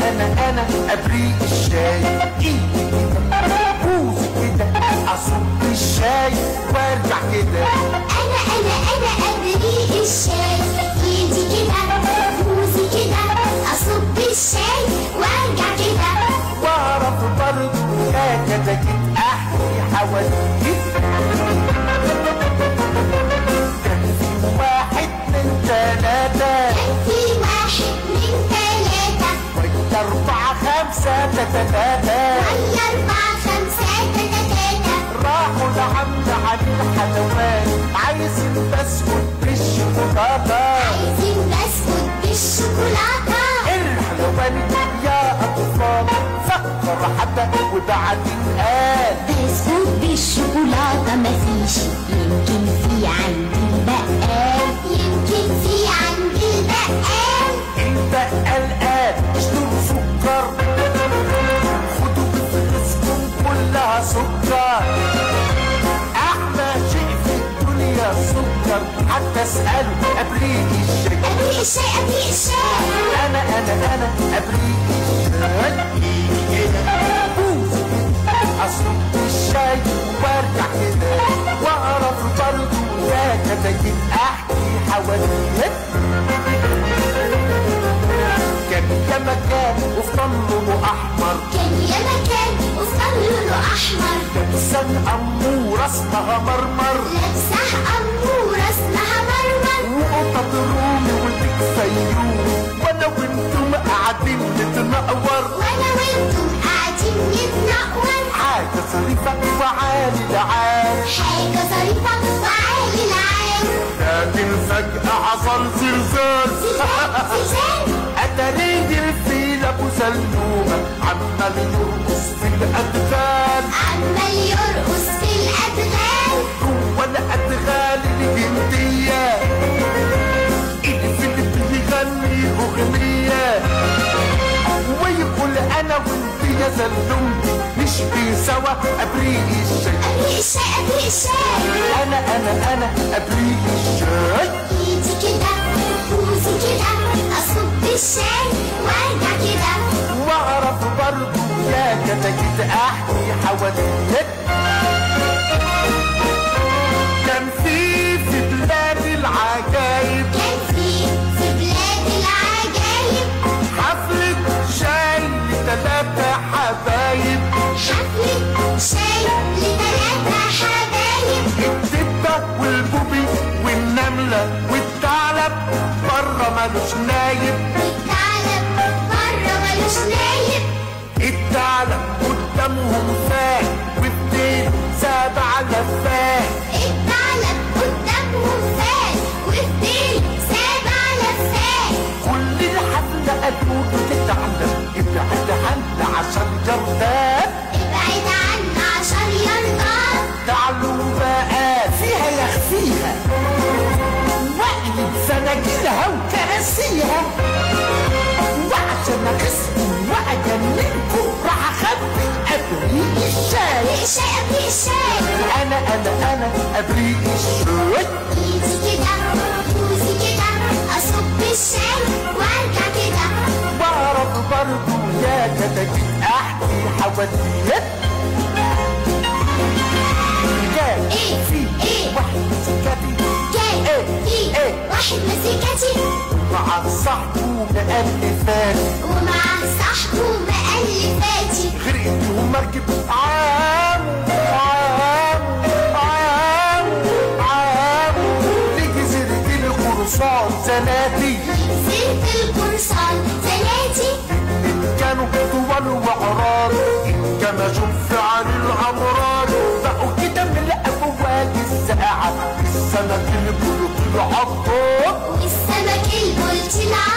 انا ابريق الشاي، ايدي كده بوزي كده اصب الشاي وارجع كده. انا ابريق الشاي، ايدي كده بوزي كده اصب الشاي وارجع كده. واعرف برضه يا كتاكيت احكي حواديت. كان في واحد من ثلاثة، ولا 4 5 تتتاتا، راحوا لعم علي الحلوان عايزين بسكوت بالشوكولاتة. الحلوان يا أطفال فكر حتى وبعدين قال بسكوت بالشوكولاتة مفيش، يمكن في عند البقال، البقال قال اشتروا سكر، خدوا بفلوسكم كلها سكر. أحلى شيء في الدنيا سكر، حتى اسألوا أبريق الشاي. أنا أبريق الشاي، بوزي أصب الشاي وارجع كده. وأعرف برضه يا كتاكيت أحكي حواديت. كان يا مكان وفي لونه أحمر، لابسة أمورة اسمها مرمر، وقطة رومي والبيك فيوم، وأنا وأنتم قاعدين نتنقور. حاجة ظريفة وعالي العال، لكن فجأة حصل زلزال. أتاري الفيل أبو سلومة عمال يرقص في الأدغال، جوا الأدغال الهندية. الفيل بيغني أغنية ويقول أنا وأنت يا زلومتي نشبه سوا أبريق الشاي. أنا أبريق الشاي، ايدي كده بوزي كده اصب الشاي وارجع كده. واعرف برضه يا كتاكيت احكي حواديت. كان في بلاد العجايب، حفلة شاي ل3 حبايب، الدبة والبوبي والنملة والثعلب بره مالوش نايب. الثعلب قدامهم فاه والديل 7 لفات. كل الحفلة قالوا الثعلب ابعد عنا عشان جردان. تعالوا بقى فيها يخفيها واقلب سناجيلها وكراسيها، وعشان اغسكم واجننكم راح اخبي ابريق الشاي. انا ابريق الشاي، ايدي كده بوزي كده اصب الشاي وارجع كده. بعرف برضه يا كتاكيت احكي حواديت. واحد مزيكتي مع صاحبه مألفاتي، غرقت ومركب عام لجزيرة القرصان زناتي. إن كانوا طوال وعراض انكمشوا في عن الأمراض، بقوا كده من الأمواج الساعة. السمك البلطي العطار والسمك البلطي العطار